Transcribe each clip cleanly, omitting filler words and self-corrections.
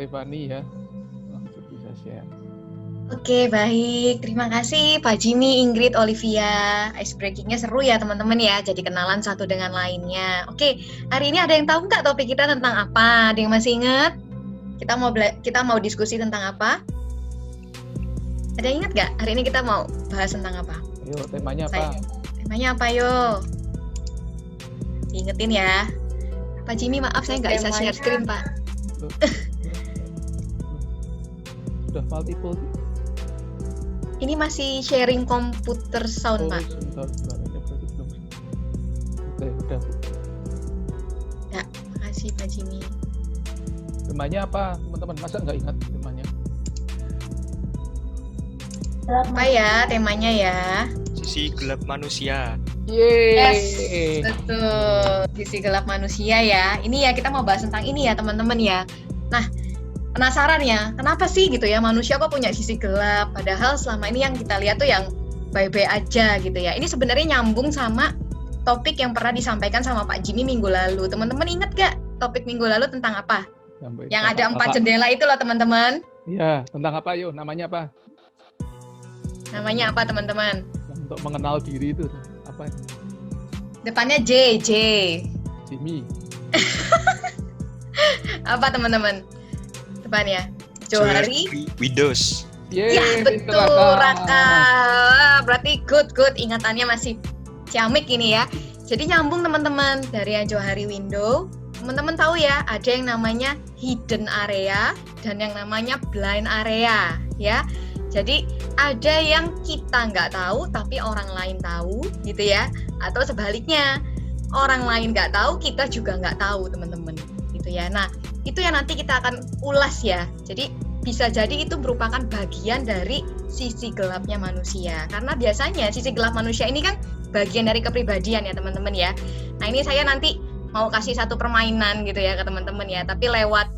Stefani ya. Langsung bisa share. Oke, baik. Terima kasih Pak Jimmy, Ingrid, Olivia. Ice breaking-nya seru ya teman-teman ya, jadi kenalan satu dengan lainnya. Oke, hari ini ada yang tahu nggak topik kita tentang apa? Ada yang masih ingat? Kita mau diskusi tentang apa? Ada yang ingat nggak? Hari ini kita mau bahas tentang apa? Ayo, temanya apa? Temanya apa, yo? Diingetin ya. Pak Jimmy, maaf saya nggak bisa share screen, Pak. Udah multiple. Ini masih sharing komputer sound, Pak. Sebentar. Ini berarti belum. Oke, udah. Ya, makasih Pak Jimmy. Temanya apa, teman-teman? Masa nggak ingat temanya? Apa ya temanya ya? Sisi gelap manusia. Yes, betul. Sisi gelap manusia ya. Ini ya kita mau bahas tentang ini ya teman-teman ya. Nah, penasaran ya, kenapa sih gitu ya manusia kok punya sisi gelap? Padahal selama ini yang kita lihat tuh yang baik-baik aja gitu ya. Ini sebenarnya nyambung sama topik yang pernah disampaikan sama Pak Jimmy minggu lalu. Teman-teman ingat gak topik minggu lalu tentang apa? Yang ada 4 jendela itu loh teman-teman. Iya, tentang apa yuk? Namanya apa? Namanya apa teman-teman? Untuk mengenal diri itu apa? Depannya J. Jimmy. Apa teman-teman? Depannya Johari Windows. Ya betul Raka. Berarti good ingatannya masih ciamik ini ya. Jadi nyambung teman-teman dari yang Johari Window. Teman-teman tahu ya ada yang namanya hidden area dan yang namanya blind area ya. Jadi ada yang kita nggak tahu tapi orang lain tahu gitu ya. Atau sebaliknya orang lain nggak tahu kita juga nggak tahu teman-teman gitu ya. Nah itu yang nanti kita akan ulas ya. Jadi bisa jadi itu merupakan bagian dari sisi gelapnya manusia. Karena biasanya sisi gelap manusia ini kan bagian dari kepribadian ya teman-teman ya. Nah ini saya nanti mau kasih satu permainan gitu ya ke teman-teman ya. Tapi lewat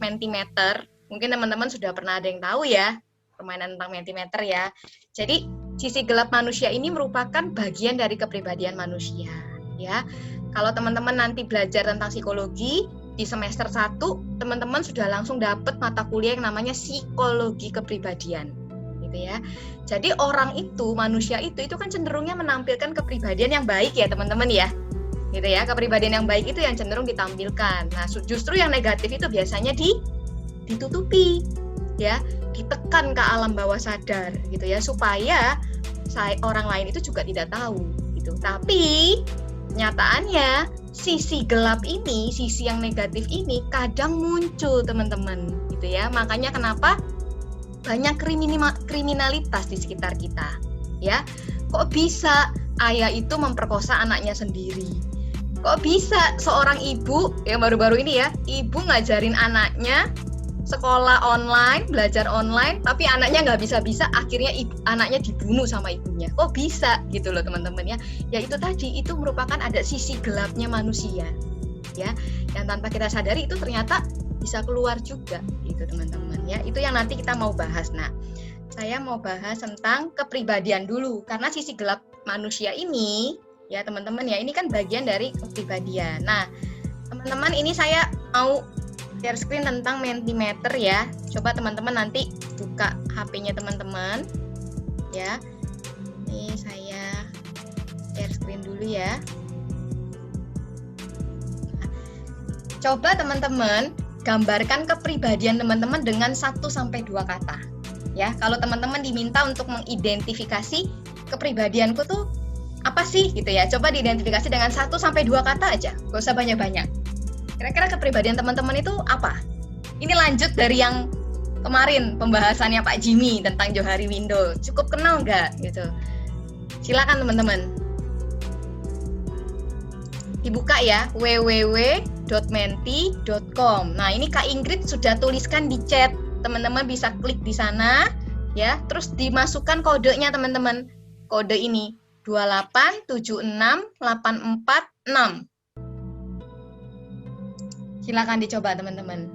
Mentimeter. Mungkin teman-teman sudah pernah ada yang tahu ya permainan tentang Mentimeter ya. Jadi sisi gelap manusia ini merupakan bagian dari kepribadian manusia ya. Kalau teman-teman nanti belajar tentang psikologi di semester 1, teman-teman sudah langsung dapat mata kuliah yang namanya psikologi kepribadian gitu ya. Jadi orang itu, manusia itu kan cenderungnya menampilkan kepribadian yang baik ya teman-teman ya. Gitu ya, kepribadian yang baik itu yang cenderung ditampilkan. Nah, justru yang negatif itu biasanya ditutupi ya, ditekan ke alam bawah sadar gitu ya, supaya orang lain itu juga tidak tahu gitu. Tapi kenyataannya sisi gelap ini, sisi yang negatif ini kadang muncul teman-teman gitu ya. Makanya kenapa banyak kriminalitas di sekitar kita ya. Kok bisa ayah itu memperkosa anaknya sendiri? Kok bisa seorang ibu yang baru-baru ini ya, ibu ngajarin anaknya sekolah online, belajar online, tapi anaknya nggak bisa-bisa, akhirnya anaknya dibunuh sama ibunya. Kok bisa gitu loh teman-teman ya. Ya itu tadi, itu merupakan ada sisi gelapnya manusia ya, yang tanpa kita sadari itu ternyata bisa keluar juga gitu teman-teman ya. Itu yang nanti kita mau bahas. Nah, saya mau bahas tentang kepribadian dulu, karena sisi gelap manusia ini ya teman-teman ya, ini kan bagian dari kepribadian. Nah teman-teman, ini saya mau share screen tentang Mentimeter ya. Coba teman-teman nanti buka HP-nya teman-teman ya. Ini saya share screen dulu ya. Nah, coba teman-teman gambarkan kepribadian teman-teman dengan 1-2 kata. Ya, kalau teman-teman diminta untuk mengidentifikasi kepribadianku tuh apa sih gitu ya. Coba diidentifikasi dengan 1-2 kata aja. Gak usah banyak-banyak. Kira-kira kepribadian teman-teman itu apa? Ini lanjut dari yang kemarin pembahasannya Pak Jimmy tentang Johari Window. Cukup kenal nggak gitu? Silakan teman-teman. Dibuka ya, www.menti.com. Nah ini Kak Ingrid sudah tuliskan di chat. Teman-teman bisa klik di sana ya. Terus dimasukkan kodenya teman-teman. Kode ini 2876846. Silakan dicoba teman-teman.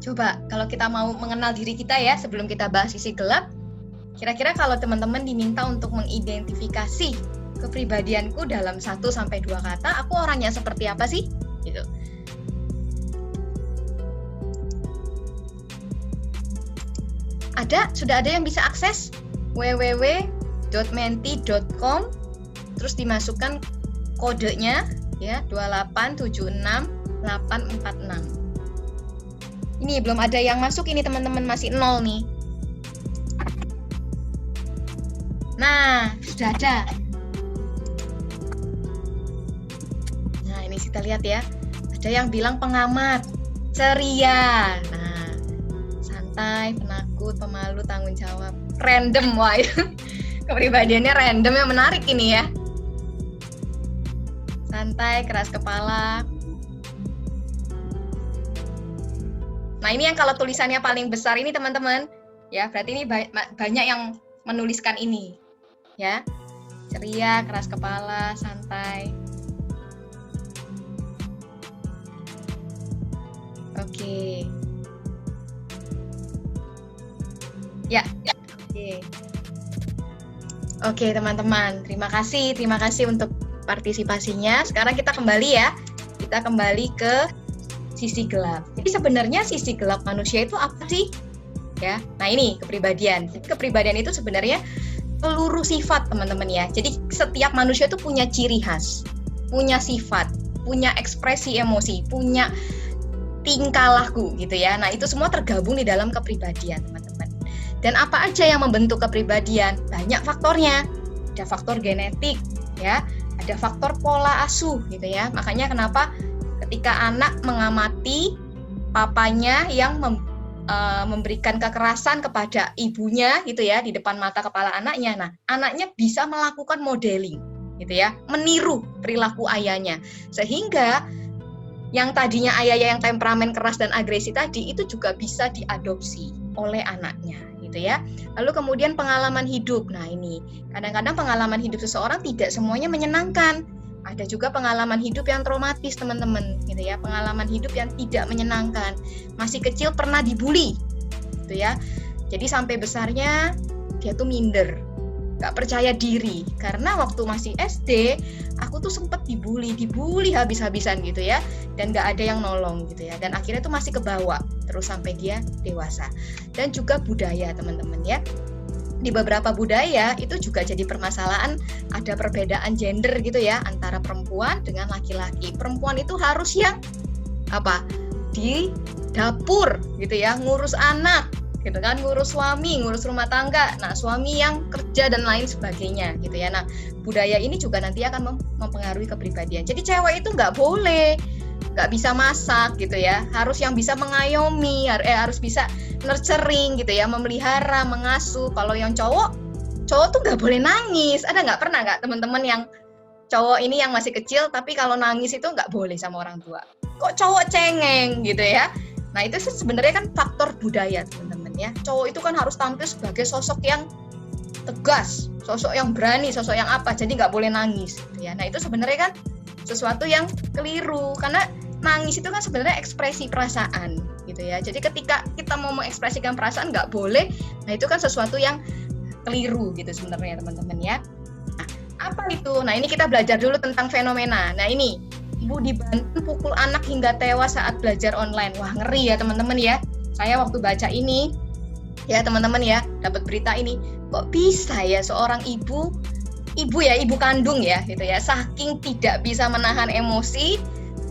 Coba kalau kita mau mengenal diri kita ya, sebelum kita bahas sisi gelap, Kira-kira kalau teman-teman diminta untuk mengidentifikasi kepribadianku dalam 1-2 kata, aku orangnya seperti apa sih? Gitu. Sudah ada yang bisa akses www.menti.com, terus dimasukkan kodenya ya 2876846. Ini belum ada yang masuk ini teman-teman, masih 0 nih. Nah, sudah ada. Nah, ini kita lihat ya. Ada yang bilang pengamat, ceria. Nah, santai, penakut, pemalu, tanggung jawab. Random, wah. Kepribadiannya random, yang menarik ini ya. Santai, keras kepala. Nah, ini yang kalau tulisannya paling besar ini teman-teman. Ya, berarti ini banyak yang menuliskan ini. Ya. Ceria, keras kepala, santai. Oke. Ya. Oke. Oke, teman-teman. Terima kasih untuk partisipasinya. Sekarang kita kembali ya. Kita kembali ke sisi gelap. Jadi sebenarnya sisi gelap manusia itu apa sih? Ya. Nah, ini kepribadian. Jadi kepribadian itu sebenarnya seluruh sifat, teman-teman ya. Jadi setiap manusia itu punya ciri khas, punya sifat, punya ekspresi emosi, punya tingkah laku gitu ya. Nah, itu semua tergabung di dalam kepribadian, teman-teman. Dan apa aja yang membentuk kepribadian? Banyak faktornya. Ada faktor genetik, ya. Ada faktor pola asuh gitu ya. Makanya kenapa ketika anak mengamati papanya yang memberikan kekerasan kepada ibunya gitu ya di depan mata kepala anaknya. Nah, anaknya bisa melakukan modeling gitu ya, meniru perilaku ayahnya. Sehingga yang tadinya ayahnya yang temperamen keras dan agresi tadi itu juga bisa diadopsi oleh anaknya gitu ya. Lalu kemudian pengalaman hidup. Nah, ini kadang-kadang pengalaman hidup seseorang tidak semuanya menyenangkan. Ada juga pengalaman hidup yang traumatis, teman-teman, gitu ya. Pengalaman hidup yang tidak menyenangkan. Masih kecil pernah dibully, gitu ya. Jadi sampai besarnya dia tuh minder, nggak percaya diri. Karena waktu masih SD, aku tuh sempet dibully habis-habisan gitu ya. Dan nggak ada yang nolong gitu ya. Dan akhirnya tuh masih kebawa terus sampai dia dewasa. Dan juga budaya, teman-teman ya. Di beberapa budaya itu juga jadi permasalahan, ada perbedaan gender gitu ya antara perempuan dengan laki-laki. Perempuan itu harus yang di dapur gitu ya, ngurus anak gitu kan, ngurus suami, ngurus rumah tangga. Nah, suami yang kerja dan lain sebagainya gitu ya. Nah, budaya ini juga nanti akan mempengaruhi kepribadian. Jadi cewek itu nggak bisa masak gitu ya, harus yang bisa mengayomi, harus bisa nurturing gitu ya, memelihara, mengasuh. Kalau yang cowok tuh nggak boleh nangis. Ada nggak pernah nggak teman-teman yang cowok ini yang masih kecil tapi kalau nangis itu nggak boleh sama orang tua? Kok cowok cengeng gitu ya? Nah, itu sebenarnya kan faktor budaya, teman-teman ya. Cowok itu kan harus tampil sebagai sosok yang tegas, sosok yang berani, sosok yang apa, jadi nggak boleh nangis gitu ya. Nah, itu sebenarnya kan sesuatu yang keliru, karena nangis itu kan sebenarnya ekspresi perasaan gitu ya. Jadi ketika kita mau mengekspresikan perasaan nggak boleh, nah itu kan sesuatu yang keliru gitu sebenarnya, teman-teman ya. Nah, apa itu? Nah, ini kita belajar dulu tentang fenomena. Nah, ini ibu di Banten pukul anak hingga tewas saat belajar online. Wah, ngeri ya teman-teman ya. Saya waktu baca ini ya teman-teman ya, dapat berita ini, kok bisa ya seorang ibu kandung ya gitu ya, saking tidak bisa menahan emosi.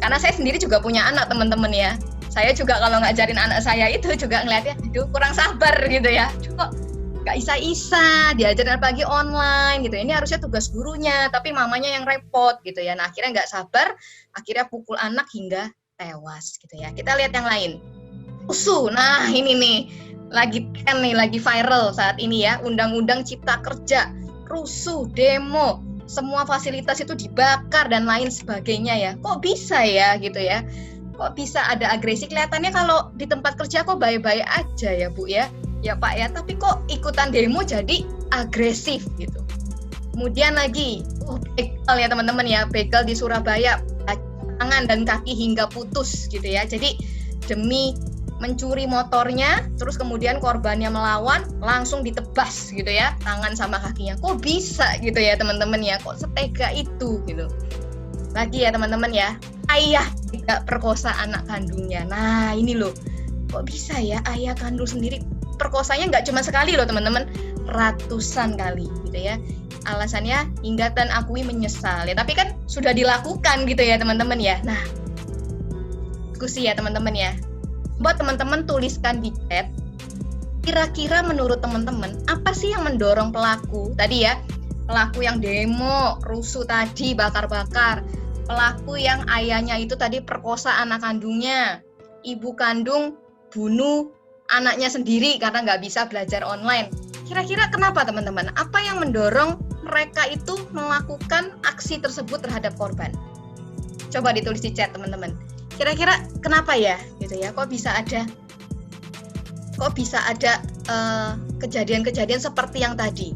Karena saya sendiri juga punya anak, teman-teman ya. Saya juga kalau ngajarin anak saya itu juga ngeliatnya, aduh kurang sabar gitu ya. Kok gak isa-isa, diajarin pagi online gitu. Ini harusnya tugas gurunya, tapi mamanya yang repot gitu ya. Nah, akhirnya gak sabar, akhirnya pukul anak hingga tewas gitu ya. Kita lihat yang lain. Rusuh, nah ini nih, lagi viral saat ini ya. Undang-undang Cipta Kerja, rusuh, demo, semua fasilitas itu dibakar dan lain sebagainya ya. Kok bisa ya gitu ya? Kok bisa ada agresi? Kelihatannya kalau di tempat kerja kok baik-baik aja ya Bu ya. Ya Pak ya, tapi kok ikutan demo jadi agresif gitu. Kemudian lagi, begal ya teman-teman ya, begal di Surabaya, tangan dan kaki hingga putus gitu ya. Jadi demi mencuri motornya, terus kemudian korbannya melawan, langsung ditebas gitu ya, tangan sama kakinya. Kok bisa gitu ya teman-teman ya, kok setega itu gitu. Lagi ya teman-teman ya, ayah tidak perkosa anak kandungnya. Nah ini loh, kok bisa ya ayah kandung sendiri perkosanya nggak cuma sekali loh teman-teman, ratusan kali gitu ya. Alasannya hingga dan akui menyesal ya, tapi kan sudah dilakukan gitu ya teman-teman ya. Nah, diskusi ya teman-teman ya. Buat teman-teman tuliskan di chat, kira-kira menurut teman-teman apa sih yang mendorong pelaku tadi ya? Pelaku yang demo, rusuh tadi, bakar-bakar, pelaku yang ayahnya itu tadi perkosa anak kandungnya, ibu kandung bunuh anaknya sendiri karena nggak bisa belajar online. Kira-kira kenapa teman-teman? Apa yang mendorong mereka itu melakukan aksi tersebut terhadap korban? Coba ditulis di chat teman-teman. Kira-kira kenapa ya? Gitu ya. Kok bisa ada kejadian-kejadian seperti yang tadi?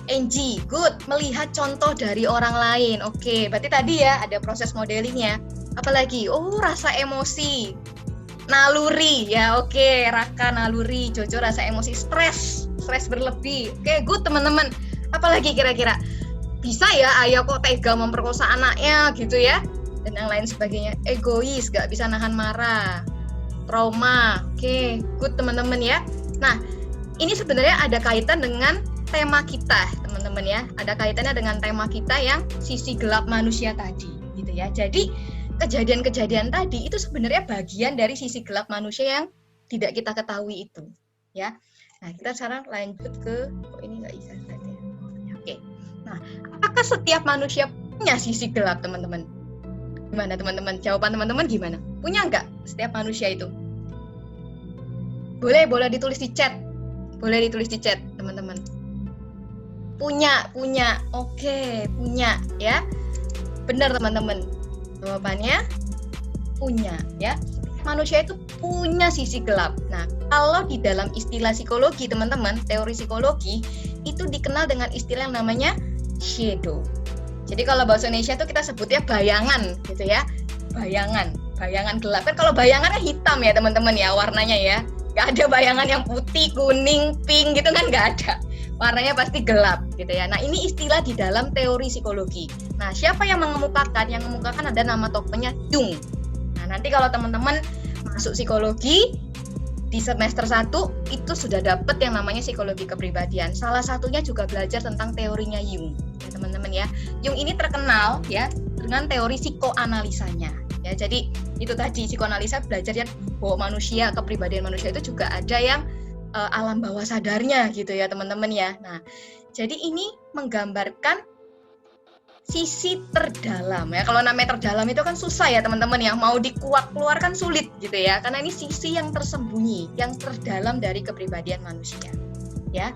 Angie, good. Melihat contoh dari orang lain. Oke, berarti tadi ya ada proses modelingnya. Apalagi? Oh, rasa emosi. Naluri ya, oke. Raka naluri, Jojo rasa emosi, stres berlebih. Oke, good teman-teman. Apalagi kira-kira? Bisa ya ayah kok tega memperkosa anaknya gitu ya, dan yang lain sebagainya. Egois, gak bisa nahan marah, trauma. Oke, good teman-teman ya. Nah, ini sebenarnya ada kaitan dengan tema kita teman-teman ya. Ada kaitannya dengan tema kita yang sisi gelap manusia tadi gitu ya. Jadi kejadian-kejadian tadi itu sebenarnya bagian dari sisi gelap manusia yang tidak kita ketahui itu ya. Nah, kita sekarang lanjut ke ini nggak bisa saja. Oke. Nah, apakah setiap manusia punya sisi gelap, teman-teman? Gimana teman-teman? Jawaban teman-teman gimana? Punya nggak setiap manusia itu? Boleh ditulis di chat. Boleh ditulis di chat, teman-teman. Punya. Oke, punya ya. Benar teman-teman. Jawabannya punya ya. Manusia itu punya sisi gelap. Nah, kalau di dalam istilah psikologi teman-teman, teori psikologi itu dikenal dengan istilah yang namanya shadow. Jadi kalau bahasa Indonesia itu kita sebutnya bayangan gitu ya. Bayangan gelap. Kan kalau bayangannya hitam ya teman-teman ya warnanya ya. Gak ada bayangan yang putih, kuning, pink gitu kan gak ada. Warnanya pasti gelap gitu ya. Nah, ini istilah di dalam teori psikologi. Nah, siapa yang mengemukakan? Yang mengemukakan ada nama tokohnya Jung. Nah, nanti kalau teman-teman masuk psikologi di semester 1 itu sudah dapat yang namanya psikologi kepribadian. Salah satunya juga belajar tentang teorinya Jung. Ya, teman-teman ya. Jung ini terkenal ya dengan teori psikoanalisanya. Ya, jadi itu tadi psikoanalisa belajarnya bahwa manusia, kepribadian manusia itu juga ada yang alam bawah sadarnya gitu ya teman-teman ya. Nah, jadi ini menggambarkan sisi terdalam ya. Kalau namanya terdalam itu kan susah ya teman-teman ya, mau dikuak keluarkan sulit gitu ya, karena ini sisi yang tersembunyi, yang terdalam dari kepribadian manusia ya.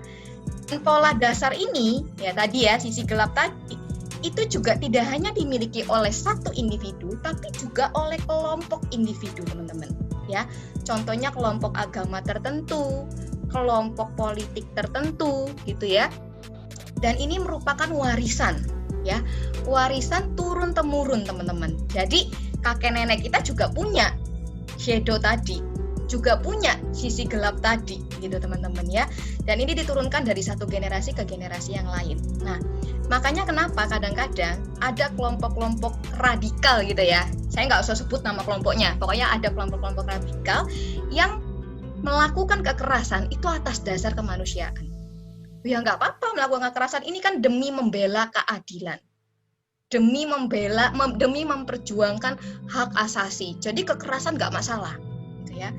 Dan pola dasar ini ya tadi ya, sisi gelap tadi itu juga tidak hanya dimiliki oleh satu individu, tapi juga oleh kelompok individu teman-teman ya. Contohnya kelompok agama tertentu, kelompok politik tertentu gitu ya. Dan ini merupakan warisan ya, warisan turun temurun teman-teman. Jadi kakek nenek kita juga punya shadow tadi, juga punya sisi gelap tadi gitu teman-teman ya. Dan ini diturunkan dari satu generasi ke generasi yang lain. Nah, makanya kenapa kadang-kadang ada kelompok-kelompok radikal gitu ya. Saya nggak usah sebut nama kelompoknya, pokoknya ada kelompok-kelompok radikal yang melakukan kekerasan itu atas dasar kemanusiaan. Ya nggak apa-apa melakukan kekerasan, ini kan demi membela keadilan, demi memperjuangkan hak asasi. Jadi kekerasan nggak masalah, gitu ya.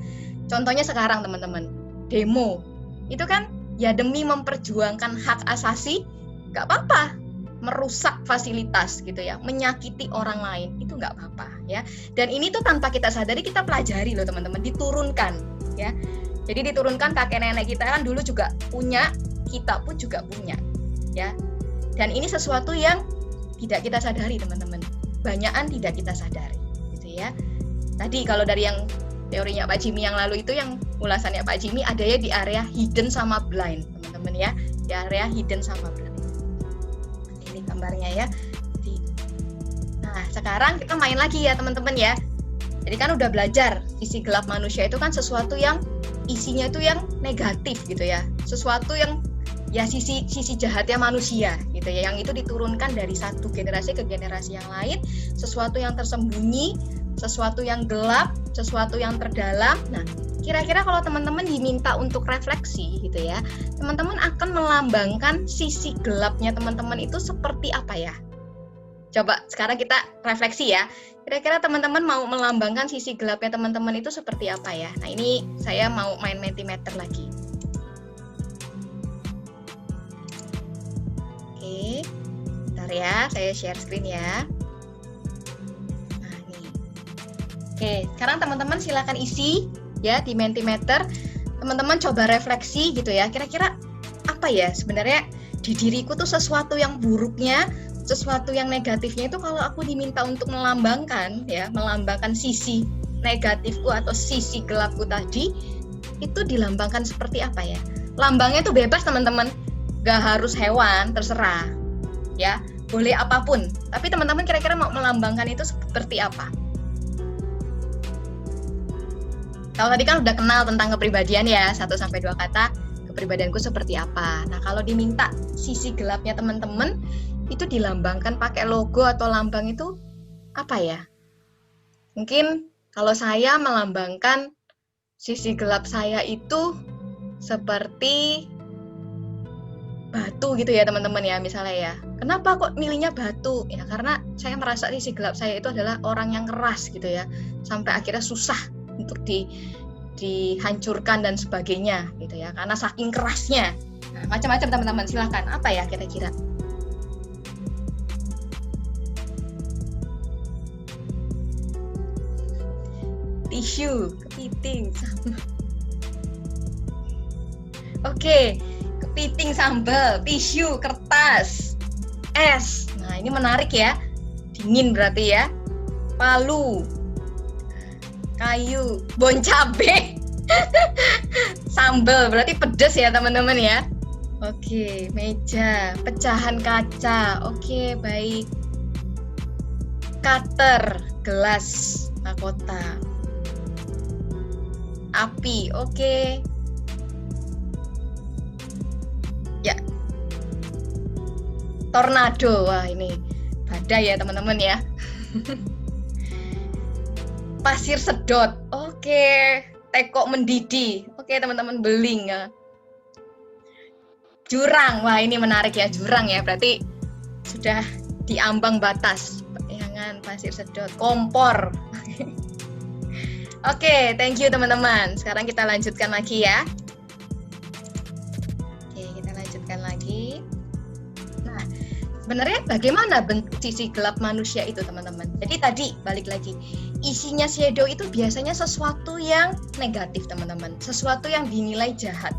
Contohnya sekarang teman-teman, demo itu kan ya demi memperjuangkan hak asasi, nggak apa-apa. Merusak fasilitas gitu ya, menyakiti orang lain itu nggak apa-apa ya. Dan ini tuh tanpa kita sadari kita pelajari loh teman-teman, diturunkan ya. Jadi diturunkan kakek nenek kita kan dulu juga punya, kita pun juga punya ya. Dan ini sesuatu yang tidak kita sadari teman-teman, banyakan tidak kita sadari gitu ya. Tadi kalau dari yang teorinya Pak Jimmy yang lalu itu, yang ulasannya Pak Jimmy ada ya di area hidden sama blind teman-teman ya, di area hidden sama blind. Ini gambarnya ya. Nah sekarang kita main lagi ya teman-teman ya. Jadi kan udah belajar sisi gelap manusia itu kan sesuatu yang isinya itu yang negatif gitu ya. Sesuatu yang ya sisi jahatnya manusia gitu ya, yang itu diturunkan dari satu generasi ke generasi yang lain, sesuatu yang tersembunyi, sesuatu yang gelap, sesuatu yang terdalam. Nah, kira-kira kalau teman-teman diminta untuk refleksi gitu ya, teman-teman akan melambangkan sisi gelapnya teman-teman itu seperti apa ya? Coba sekarang kita refleksi ya. Kira-kira teman-teman mau melambangkan sisi gelapnya teman-teman itu seperti apa ya? Nah, ini saya mau main Mentimeter lagi. Oke, bentar ya, saya share screen ya. Nah, nih. Oke, sekarang teman-teman silakan isi ya di Mentimeter. Teman-teman coba refleksi gitu ya. Kira-kira apa ya sebenarnya di diriku tuh sesuatu yang buruknya, sesuatu yang negatifnya itu kalau aku diminta untuk melambangkan ya, melambangkan sisi negatifku atau sisi gelapku tadi, itu dilambangkan seperti apa ya? Lambangnya tuh bebas teman-teman. Gak harus hewan, terserah ya, boleh apapun. Tapi teman-teman kira-kira mau melambangkan itu seperti apa? Kalau tadi kan udah kenal tentang kepribadian ya, 1-2 kata, kepribadianku seperti apa. Nah, kalau diminta sisi gelapnya teman-teman, itu dilambangkan pakai logo atau lambang itu apa ya? Mungkin kalau saya melambangkan sisi gelap saya itu seperti batu gitu ya teman-teman ya, misalnya ya. Kenapa kok milihnya batu? Ya karena saya merasa sisi gelap saya itu adalah orang yang keras gitu ya. Sampai akhirnya susah untuk dihancurkan dan sebagainya gitu ya. Karena saking kerasnya. Nah, macam-macam teman-teman, silahkan. Apa ya kira-kira? Tisu, kepiting, sama. Oke. Kepiting, sambal, tisu, kertas, es. Nah, ini menarik ya. Dingin berarti ya. Palu, kayu, bon cabe. Sambal berarti pedas ya teman-teman ya. Oke, meja, pecahan kaca. Oke, baik. Cutter, gelas, mahkota. Api, oke. Ya, tornado. Wah, ini badai ya teman-teman ya. Pasir sedot. Oke. Teko mendidih. Oke teman-teman, beling ya. Jurang. Wah, ini menarik ya, jurang ya. Berarti sudah diambang batas. Jangan pasir sedot. Kompor. Oke, thank you teman-teman. Sekarang kita lanjutkan lagi ya. Lagi. Nah, sebenarnya bagaimana bentuk sisi gelap manusia itu teman-teman? Jadi tadi balik lagi, isinya shadow itu biasanya sesuatu yang negatif teman-teman, sesuatu yang dinilai jahat.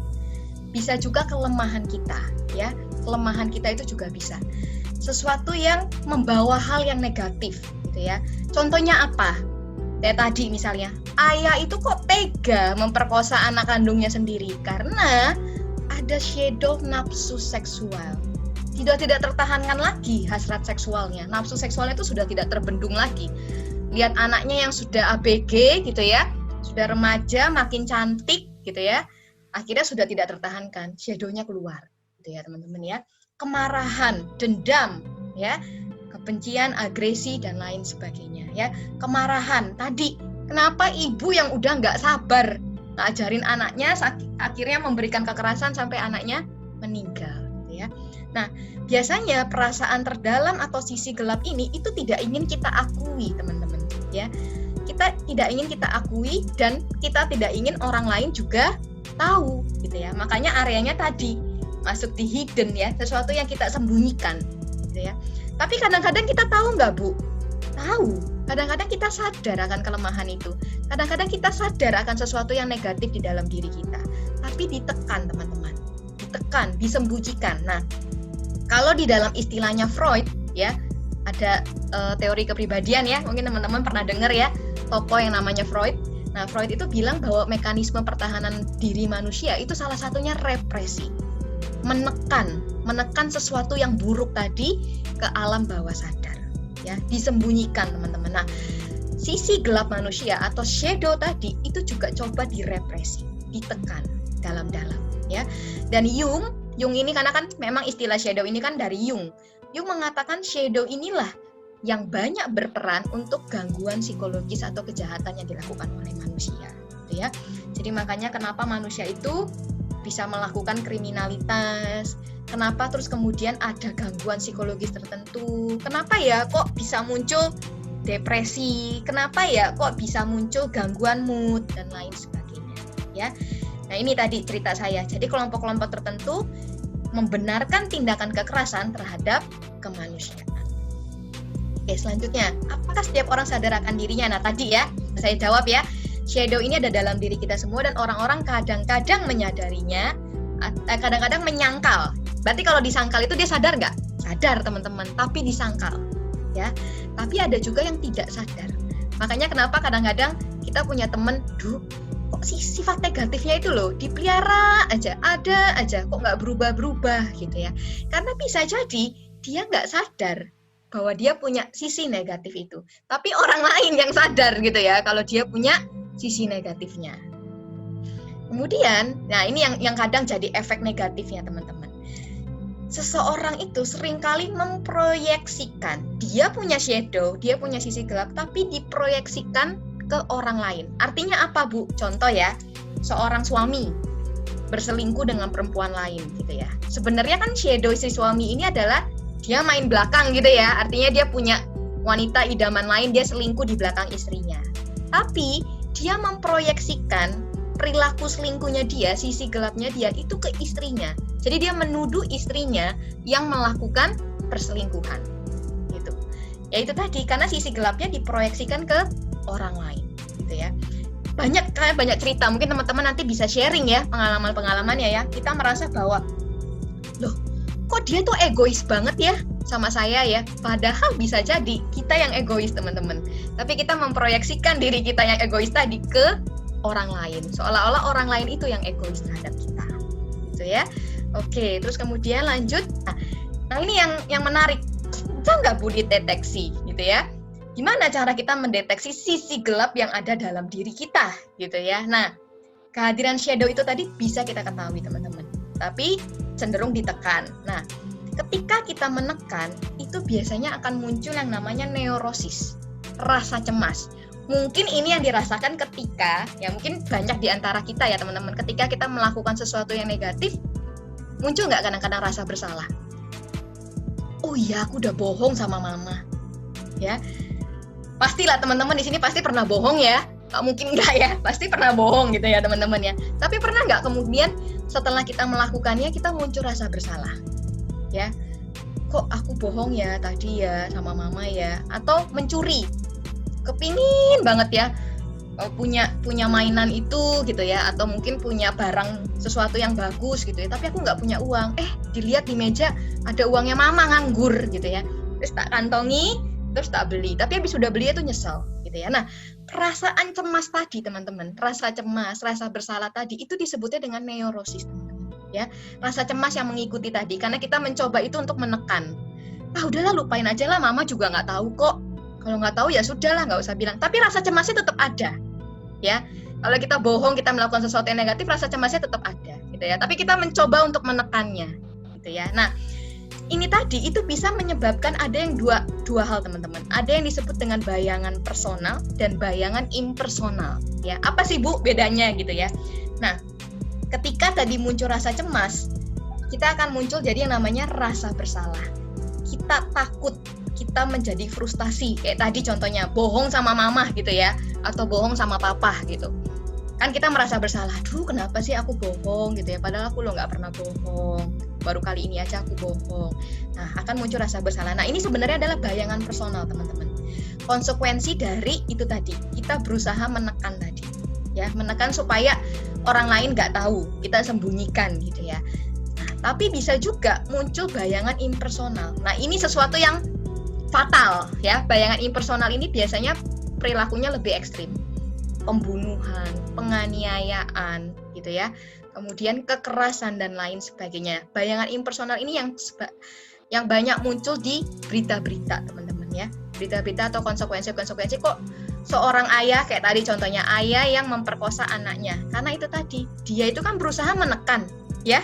Bisa juga kelemahan kita ya, kelemahan kita itu juga bisa. Sesuatu yang membawa hal yang negatif gitu ya. Contohnya apa? Kayak tadi misalnya, ayah itu kok tega memperkosa anak kandungnya sendiri karena ada shadow nafsu seksual. Tidak tertahankan lagi hasrat seksualnya. Nafsu seksualnya itu sudah tidak terbendung lagi. Lihat anaknya yang sudah ABG gitu ya, sudah remaja, makin cantik gitu ya. Akhirnya sudah tidak tertahankan, shadow-nya keluar gitu ya teman-teman ya. Kemarahan, dendam ya, kebencian, agresi dan lain sebagainya ya. Kemarahan tadi, kenapa ibu yang udah nggak sabar ngajarin anaknya akhirnya memberikan kekerasan sampai anaknya meninggal gitu ya. Nah, biasanya perasaan terdalam atau sisi gelap ini itu tidak ingin kita akui teman-teman ya. Kita tidak ingin kita akui dan kita tidak ingin orang lain juga tahu gitu ya. Makanya areanya tadi masuk di hidden ya, sesuatu yang kita sembunyikan gitu ya. Tapi kadang-kadang kita tahu nggak Bu? Tahu. Kadang-kadang kita sadar akan kelemahan itu. Kadang-kadang kita sadar akan sesuatu yang negatif di dalam diri kita. Tapi ditekan teman-teman. Ditekan, disembunyikan. Nah, kalau di dalam istilahnya Freud ya, ada teori kepribadian ya. Mungkin teman-teman pernah dengar ya, tokoh yang namanya Freud. Nah, Freud itu bilang bahwa mekanisme pertahanan diri manusia itu salah satunya represi. Menekan sesuatu yang buruk tadi ke alam bawah sadar. Ya, disembunyikan teman-teman. Nah, sisi gelap manusia atau shadow tadi itu juga coba direpresi, ditekan dalam-dalam ya. Dan Jung ini karena kan memang istilah shadow ini kan dari Jung mengatakan shadow inilah yang banyak berperan untuk gangguan psikologis atau kejahatan yang dilakukan oleh manusia gitu ya. Jadi makanya kenapa manusia itu bisa melakukan kriminalitas, kenapa terus kemudian ada gangguan psikologis tertentu, kenapa ya kok bisa muncul depresi, kenapa ya kok bisa muncul gangguan mood dan lain sebagainya ya. Nah ini tadi cerita saya. Jadi kelompok-kelompok tertentu membenarkan tindakan kekerasan terhadap kemanusiaan. Oke, selanjutnya, apakah setiap orang sadar akan dirinya? Nah tadi ya, saya jawab ya, shadow ini ada dalam diri kita semua dan orang-orang kadang-kadang menyadarinya, kadang-kadang menyangkal. Berarti kalau disangkal itu dia sadar nggak? Sadar teman-teman, tapi disangkal ya. Tapi ada juga yang tidak sadar. Makanya kenapa kadang-kadang kita punya temen, kok sifat negatifnya itu loh dipelihara aja, ada aja, kok nggak berubah-berubah gitu ya. Karena bisa jadi dia nggak sadar bahwa dia punya sisi negatif itu. Tapi orang lain yang sadar gitu ya, kalau dia punya sisi negatifnya. Kemudian, nah ini yang kadang jadi efek negatifnya teman-teman. Seseorang itu seringkali memproyeksikan, dia punya shadow, dia punya sisi gelap, tapi diproyeksikan ke orang lain. Artinya apa Bu? Contoh ya, seorang suami berselingkuh dengan perempuan lain gitu ya. Sebenarnya kan shadow si suami ini adalah dia main belakang gitu ya, artinya dia punya wanita idaman lain, dia selingkuh di belakang istrinya. Tapi dia memproyeksikan perilaku selingkuhnya dia, sisi gelapnya dia itu ke istrinya. Jadi dia menuduh istrinya yang melakukan perselingkuhan. Gitu. Ya itu tadi, karena sisi gelapnya diproyeksikan ke orang lain, gitu ya. Banyak cerita, mungkin teman-teman nanti bisa sharing ya pengalaman-pengalamannya ya. Kita merasa bahwa loh, kok dia tuh egois banget ya sama saya ya. Padahal bisa jadi kita yang egois teman-teman. Tapi kita memproyeksikan diri kita yang egois tadi ke orang lain. Seolah-olah orang lain itu yang egois terhadap kita. Gitu ya. Oke, terus kemudian lanjut. Nah ini yang menarik. Bisa nggak Bu dideteksi gitu ya? Gimana cara kita mendeteksi sisi gelap yang ada dalam diri kita gitu ya. Nah, kehadiran shadow itu tadi bisa kita ketahui teman-teman. Tapi cenderung ditekan. Nah, ketika kita menekan, itu biasanya akan muncul yang namanya neurosis, rasa cemas. Mungkin ini yang dirasakan ketika, ya mungkin banyak di antara kita ya teman-teman, ketika kita melakukan sesuatu yang negatif, muncul nggak kadang-kadang rasa bersalah? Oh iya, aku udah bohong sama mama. Ya, pastilah teman-teman di sini pasti pernah bohong ya. Nggak mungkin nggak ya, pasti pernah bohong gitu ya teman-teman ya. Tapi pernah nggak kemudian setelah kita melakukannya kita muncul rasa bersalah? Ya, kok aku bohong ya tadi ya sama mama ya? Atau mencuri, kepingin banget ya punya mainan itu gitu ya, atau mungkin punya barang sesuatu yang bagus gitu ya, tapi aku nggak punya uang. Dilihat di meja ada uangnya mama nganggur gitu ya, terus tak kantongi, terus tak beli, tapi habis sudah beli itu nyesel gitu ya. Nah, perasaan cemas tadi teman-teman, rasa cemas, rasa bersalah tadi itu disebutnya dengan neurosis teman-teman ya. Rasa cemas yang mengikuti tadi karena kita mencoba itu untuk menekan. Udahlah lupain aja lah, mama juga nggak tahu kok. Kalau nggak tahu ya sudahlah, nggak usah bilang. Tapi rasa cemasnya tetap ada ya. Kalau kita bohong, kita melakukan sesuatu yang negatif, rasa cemasnya tetap ada gitu ya. Tapi kita mencoba untuk menekannya gitu ya. Nah, ini tadi itu bisa menyebabkan ada yang dua hal teman-teman. Ada yang disebut dengan bayangan personal dan bayangan impersonal ya. Apa sih Bu bedanya gitu ya? Nah, ketika tadi muncul rasa cemas, kita akan muncul jadi yang namanya rasa bersalah. Kita takut, kita menjadi frustasi. Kayak tadi contohnya bohong sama mama gitu ya, atau bohong sama papa gitu. Kan kita merasa bersalah, kenapa sih aku bohong gitu ya, padahal aku nggak pernah bohong, baru kali ini aja aku bohong. Nah, akan muncul rasa bersalah. Nah, ini sebenarnya adalah bayangan personal teman-teman. Konsekuensi dari itu tadi, kita berusaha menekan tadi ya, menekan supaya orang lain nggak tahu, kita sembunyikan gitu ya. Nah, tapi bisa juga muncul bayangan impersonal. Nah, ini sesuatu yang fatal ya. Bayangan impersonal ini biasanya perilakunya lebih ekstrim. Pembunuhan, penganiayaan gitu ya. Kemudian kekerasan dan lain sebagainya. Bayangan impersonal ini yang banyak muncul di berita-berita teman-teman ya. Berita-berita atau konsekuensi kok seorang ayah, kayak tadi contohnya ayah yang memperkosa anaknya. Karena itu tadi, dia itu kan berusaha menekan, ya.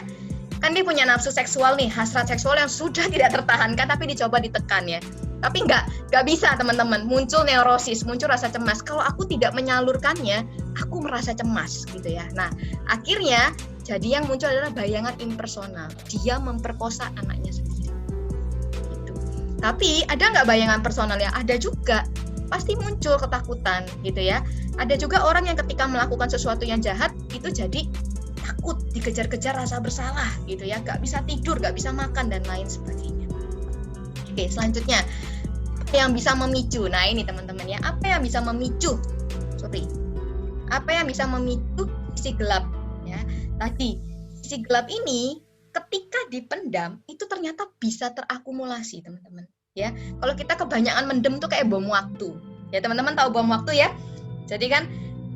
Kan dia punya nafsu seksual nih, hasrat seksual yang sudah tidak tertahankan tapi dicoba ditekan ya. Tapi nggak bisa teman-teman, muncul neurosis, muncul rasa cemas. Kalau aku tidak menyalurkannya, aku merasa cemas gitu ya. Nah, akhirnya jadi yang muncul adalah bayangan impersonal. Dia memperkosa anaknya sendiri. Gitu. Tapi ada nggak bayangan personal ya? Ada juga. Pasti muncul ketakutan gitu ya. Ada juga orang yang ketika melakukan sesuatu yang jahat itu jadi takut, dikejar-kejar rasa bersalah gitu ya. Nggak bisa tidur, nggak bisa makan dan lain sebagainya. Oke, selanjutnya yang bisa memicu. Nah, ini teman-teman ya, apa yang bisa memicu? Apa yang bisa memicu sisi gelap ya? Tadi, sisi gelap ini ketika dipendam itu ternyata bisa terakumulasi, teman-teman. Ya, kalau kita kebanyakan mendem tuh kayak bom waktu. Ya, teman-teman tahu bom waktu ya? Jadi kan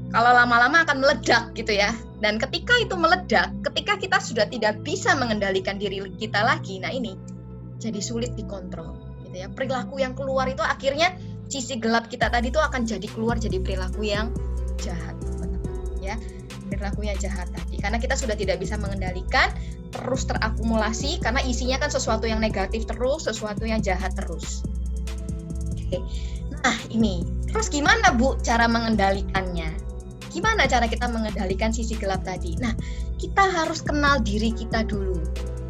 kalau lama-lama akan meledak gitu ya. Dan ketika itu meledak, ketika kita sudah tidak bisa mengendalikan diri kita lagi, nah ini jadi sulit dikontrol. Gitu ya. Perilaku yang keluar itu akhirnya sisi gelap kita tadi itu akan jadi keluar jadi perilaku yang jahat, ya, perilaku yang jahat tadi. Karena kita sudah tidak bisa mengendalikan, terus terakumulasi karena isinya kan sesuatu yang negatif terus, sesuatu yang jahat terus. Oke. Nah ini, terus gimana Bu cara mengendalikannya? Gimana cara kita mengendalikan sisi gelap tadi? Nah, kita harus kenal diri kita dulu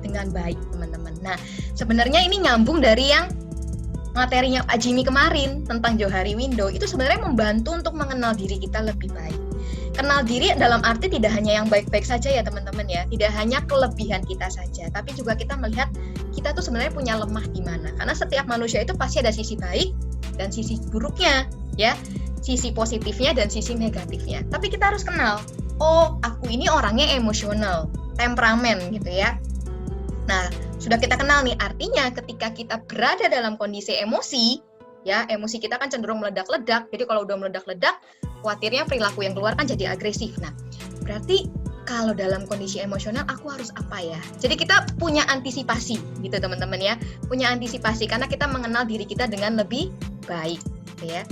dengan baik, teman-teman. Nah, sebenarnya ini nyambung dari yang materinya Pak Jimmy kemarin tentang Johari Window, itu sebenarnya membantu untuk mengenal diri kita lebih baik. Kenal diri dalam arti tidak hanya yang baik-baik saja ya teman-teman ya, tidak hanya kelebihan kita saja, tapi juga kita melihat kita tuh sebenarnya punya lemah di mana. Karena setiap manusia itu pasti ada sisi baik dan sisi buruknya, ya, sisi positifnya dan sisi negatifnya. Tapi kita harus kenal, oh aku ini orangnya emosional, temperamen gitu ya. Nah, sudah kita kenal nih, artinya ketika kita berada dalam kondisi emosi, ya, emosi kita kan cenderung meledak-ledak. Jadi kalau udah meledak-ledak, khawatirnya perilaku yang keluar kan jadi agresif. Nah, berarti kalau dalam kondisi emosional aku harus apa ya? Jadi kita punya antisipasi gitu teman-teman ya. Punya antisipasi karena kita mengenal diri kita dengan lebih baik gitu ya.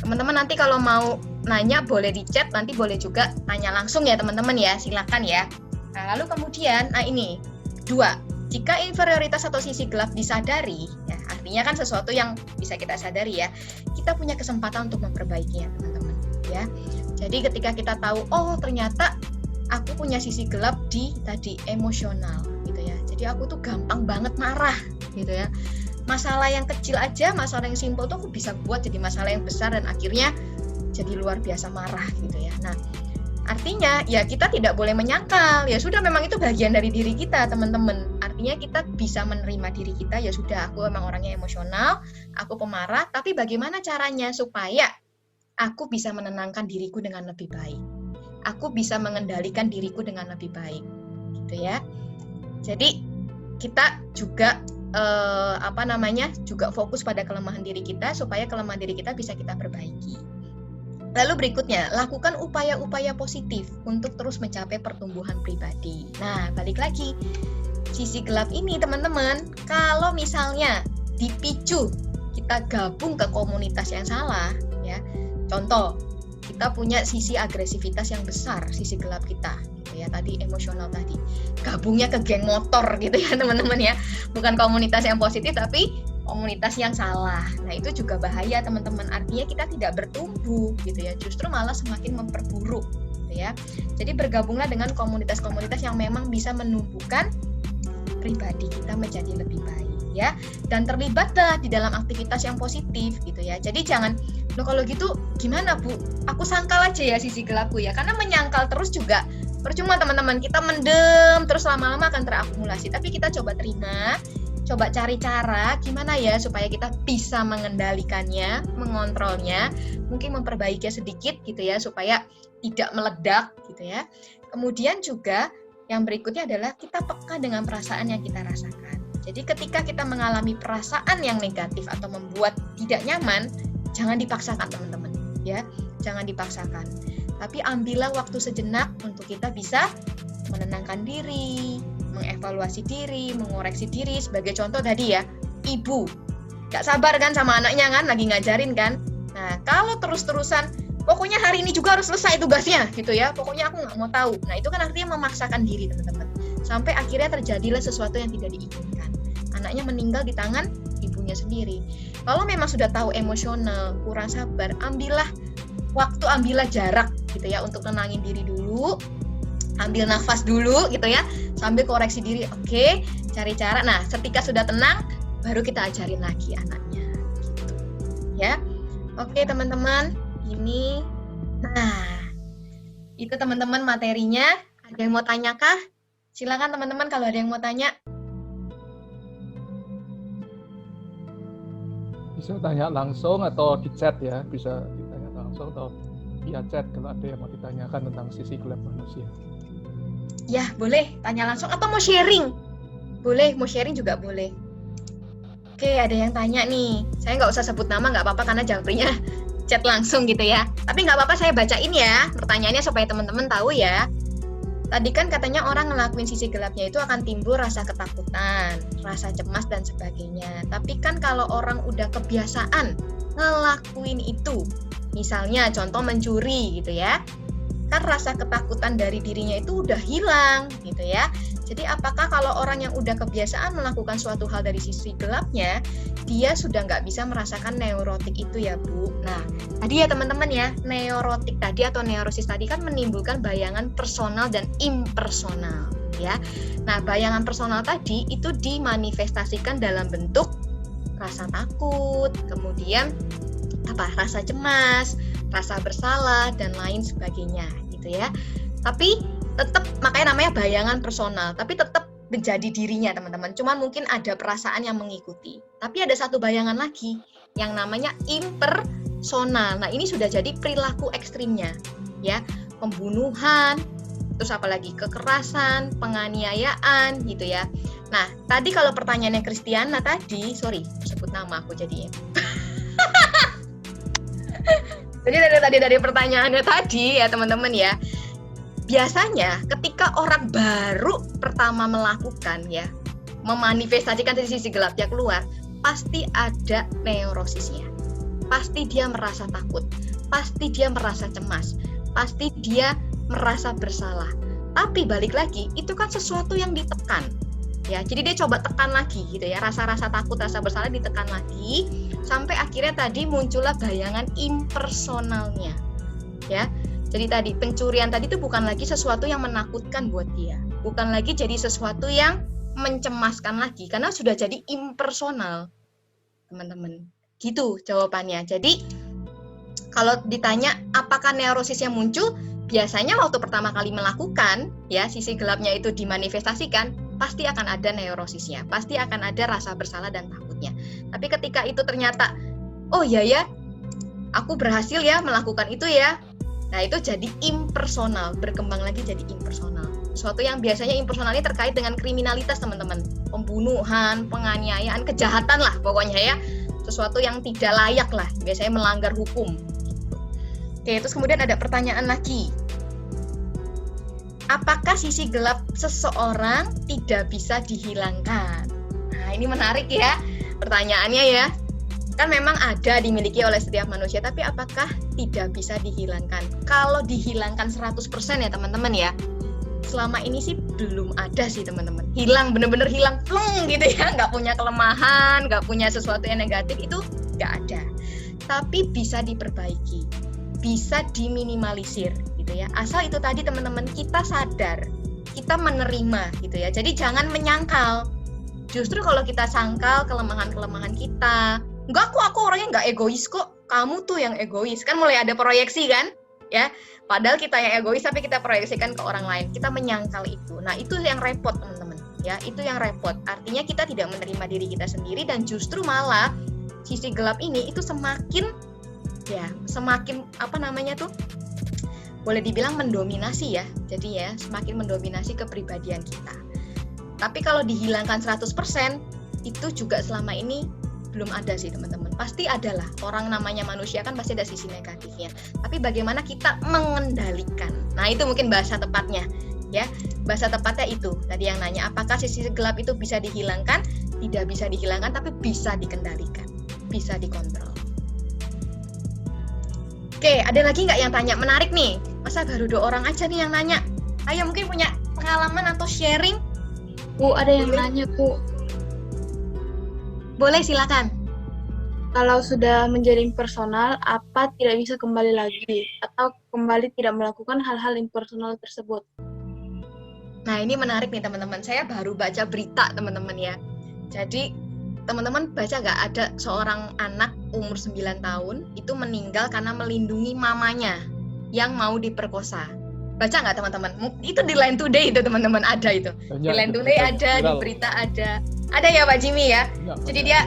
Teman-teman nanti kalau mau nanya boleh di chat, nanti boleh juga tanya langsung ya teman-teman ya, silakan ya. Nah, lalu kemudian, nah ini, 2. Jika inferioritas atau sisi gelap disadari, ya, artinya kan sesuatu yang bisa kita sadari ya, kita punya kesempatan untuk memperbaikinya teman-teman ya. Jadi ketika kita tahu, oh ternyata aku punya sisi gelap di tadi emosional gitu ya. Jadi aku tuh gampang banget marah gitu ya. Masalah yang kecil aja, masalah yang simpel tuh aku bisa buat jadi masalah yang besar dan akhirnya jadi luar biasa marah gitu ya. Nah, artinya ya kita tidak boleh menyangkal, ya sudah memang itu bagian dari diri kita teman-teman. Artinya kita bisa menerima diri kita, ya sudah aku memang orangnya emosional, aku pemarah, tapi bagaimana caranya supaya aku bisa menenangkan diriku dengan lebih baik. Aku bisa mengendalikan diriku dengan lebih baik. Gitu ya. Jadi kita juga juga fokus pada kelemahan diri kita supaya kelemahan diri kita bisa kita perbaiki. Lalu berikutnya, lakukan upaya-upaya positif untuk terus mencapai pertumbuhan pribadi. Nah, balik lagi. Sisi gelap ini, teman-teman, kalau misalnya dipicu, kita gabung ke komunitas yang salah, ya. Contoh, kita punya sisi agresivitas yang besar, sisi gelap kita, gitu ya. Tadi emosional tadi. Gabungnya ke geng motor gitu ya, teman-teman ya. Bukan komunitas yang positif, tapi komunitas yang salah. Nah, itu juga bahaya teman-teman. Artinya kita tidak bertumbuh gitu ya. Justru malah semakin memperburuk gitu ya. Jadi bergabunglah dengan komunitas-komunitas yang memang bisa menumbuhkan pribadi kita menjadi lebih baik ya. Dan terlibatlah di dalam aktivitas yang positif gitu ya. Jadi jangan, loh kalau gitu gimana Bu? Aku sangkal aja ya sisi gelapku ya. Karena menyangkal terus juga percuma teman-teman. Kita mendem terus lama-lama akan terakumulasi. Tapi kita coba terima, coba cari cara gimana ya supaya kita bisa mengendalikannya, mengontrolnya, mungkin memperbaikinya sedikit gitu ya supaya tidak meledak gitu ya. Kemudian juga yang berikutnya adalah kita peka dengan perasaan yang kita rasakan. Jadi ketika kita mengalami perasaan yang negatif atau membuat tidak nyaman, jangan dipaksakan teman-teman ya, jangan dipaksakan. Tapi ambillah waktu sejenak untuk kita bisa menenangkan diri, mengevaluasi diri, mengoreksi diri. Sebagai contoh tadi ya, ibu gak sabar kan sama anaknya kan, lagi ngajarin kan. Nah, kalau terus-terusan, pokoknya hari ini juga harus selesai tugasnya, gitu ya. Pokoknya aku nggak mau tahu. Nah, itu kan artinya memaksakan diri, teman-teman. Sampai akhirnya terjadilah sesuatu yang tidak diinginkan. Anaknya meninggal di tangan ibunya sendiri. Kalau memang sudah tahu emosional, kurang sabar, ambillah waktu, ambillah jarak, gitu ya, untuk tenangin diri dulu. Ambil nafas dulu, gitu ya. Sambil koreksi diri, oke, cari cara. Nah, ketika sudah tenang, baru kita ajarin lagi anaknya. Gitu. Ya. Oke teman-teman, ini, nah, itu teman-teman materinya. Ada yang mau tanya kah? Silakan teman-teman kalau ada yang mau tanya. Bisa tanya langsung atau di chat ya, bisa ditanya langsung atau via chat kalau ada yang mau ditanyakan tentang sisi gelap manusia. Ya, boleh tanya langsung atau mau sharing. Boleh, mau sharing juga boleh. Oke, ada yang tanya nih. Saya nggak usah sebut nama, nggak apa-apa karena jawabnya chat langsung gitu ya. Tapi nggak apa-apa, saya bacain ya pertanyaannya supaya teman-teman tahu ya. Tadi kan katanya orang ngelakuin sisi gelapnya itu akan timbul rasa ketakutan, rasa cemas dan sebagainya. Tapi kan kalau orang udah kebiasaan ngelakuin itu, misalnya contoh mencuri gitu ya, kan rasa ketakutan dari dirinya itu udah hilang gitu ya. Jadi apakah kalau orang yang udah kebiasaan melakukan suatu hal dari sisi gelapnya, dia sudah nggak bisa merasakan neurotik itu ya Bu? Nah, tadi ya teman-teman ya, neurotik tadi atau neurosis tadi kan menimbulkan bayangan personal dan impersonal ya. Nah, bayangan personal tadi itu dimanifestasikan dalam bentuk rasa takut, kemudian rasa cemas, rasa bersalah dan lain sebagainya gitu ya. Tapi tetap, makanya namanya bayangan personal, tapi tetap menjadi dirinya teman-teman. Cuman mungkin ada perasaan yang mengikuti. Tapi ada satu bayangan lagi yang namanya impersonal. Nah, ini sudah jadi perilaku ekstrimnya ya. Pembunuhan, terus apalagi kekerasan, penganiayaan gitu ya. Nah, tadi kalau pertanyaannya Kristiana tadi, sorry, sebut nama aku jadinya. Jadi dari pertanyaannya tadi ya teman-teman ya, biasanya ketika orang baru pertama melakukan ya, memanifestasikan dari sisi gelapnya keluar, pasti ada neurosisnya. Pasti dia merasa takut, pasti dia merasa cemas, pasti dia merasa bersalah. Tapi balik lagi, itu kan sesuatu yang ditekan. Ya, jadi dia coba tekan lagi gitu ya, rasa-rasa takut, rasa bersalah ditekan lagi sampai akhirnya tadi muncullah bayangan impersonalnya. Ya. Jadi tadi pencurian tadi itu bukan lagi sesuatu yang menakutkan buat dia, bukan lagi jadi sesuatu yang mencemaskan lagi karena sudah jadi impersonal. Teman-teman. Gitu jawabannya. Jadi kalau ditanya apakah neurosis yang muncul, biasanya waktu pertama kali melakukan ya sisi gelapnya itu dimanifestasikan, pasti akan ada neurosisnya, pasti akan ada rasa bersalah dan takutnya. Tapi ketika itu ternyata, oh iya ya, aku berhasil ya melakukan itu ya, nah itu jadi impersonal, berkembang lagi jadi impersonal. Sesuatu yang biasanya impersonal ini terkait dengan kriminalitas teman-teman, pembunuhan, penganiayaan, kejahatan lah pokoknya ya, sesuatu yang tidak layak lah, biasanya melanggar hukum. Oke, terus kemudian ada pertanyaan lagi. Apakah sisi gelap seseorang tidak bisa dihilangkan? Nah, ini menarik ya pertanyaannya ya. Kan memang ada dimiliki oleh setiap manusia, tapi apakah tidak bisa dihilangkan? Kalau dihilangkan 100% ya teman-teman ya, selama ini sih belum ada sih teman-teman. Hilang, bener-bener hilang, plung gitu ya, nggak punya kelemahan, nggak punya sesuatu yang negatif, itu nggak ada. Tapi bisa diperbaiki, bisa diminimalisir gitu ya. Asal itu tadi teman-teman kita sadar, kita menerima gitu ya. Jadi jangan menyangkal. Justru kalau kita sangkal kelemahan-kelemahan kita, enggak kok aku orangnya nggak egois kok, kamu tuh yang egois, kan mulai ada proyeksi kan ya, padahal kita yang egois tapi kita proyeksikan ke orang lain, kita menyangkal itu. Nah itu yang repot teman-teman ya, itu yang repot, artinya kita tidak menerima diri kita sendiri dan justru malah sisi gelap ini itu semakin boleh dibilang mendominasi ya, jadi ya semakin mendominasi kepribadian kita. Tapi kalau dihilangkan 100% itu juga selama ini belum ada sih teman-teman. Pasti adalah, orang namanya manusia kan pasti ada sisi negatifnya. Tapi bagaimana kita mengendalikan? Nah itu mungkin bahasa tepatnya ya. Bahasa tepatnya itu tadi yang nanya, apakah sisi gelap itu bisa dihilangkan? Tidak bisa dihilangkan, tapi bisa dikendalikan, bisa dikontrol. Oke, ada lagi nggak yang tanya? Menarik nih. Masa baru 2 orang aja nih yang nanya? Ayo, mungkin punya pengalaman atau sharing? Bu, ada yang nanya, Bu. Boleh, silakan. Kalau sudah menjadi impersonal, apa tidak bisa kembali lagi? Atau kembali tidak melakukan hal-hal impersonal tersebut? Nah, ini menarik nih teman-teman. Saya baru baca berita teman-teman ya. Jadi, teman-teman baca nggak ada seorang anak umur 9 tahun itu meninggal karena melindungi mamanya yang mau diperkosa. Baca nggak teman-teman? Itu di Line Today itu teman-teman, ada itu. Di Line Today ada, di berita ada. Ada ya Pak Jimmy ya? Jadi dia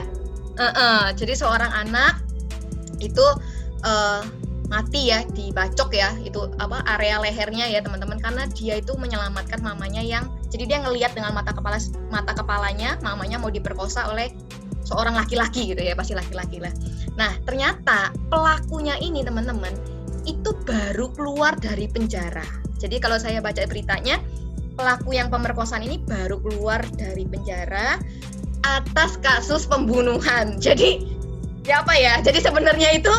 jadi seorang anak itu mati ya, dibacok ya, itu area lehernya ya teman-teman, karena dia itu menyelamatkan mamanya yang, jadi dia ngelihat dengan mata kepalanya mamanya mau diperkosa oleh seorang laki-laki gitu ya, pasti laki-laki lah. Nah, ternyata pelakunya ini teman-teman itu baru keluar dari penjara. Jadi kalau saya baca beritanya, pelaku yang pemerkosaan ini baru keluar dari penjara atas kasus pembunuhan. Jadi ya apa ya? Jadi sebenarnya itu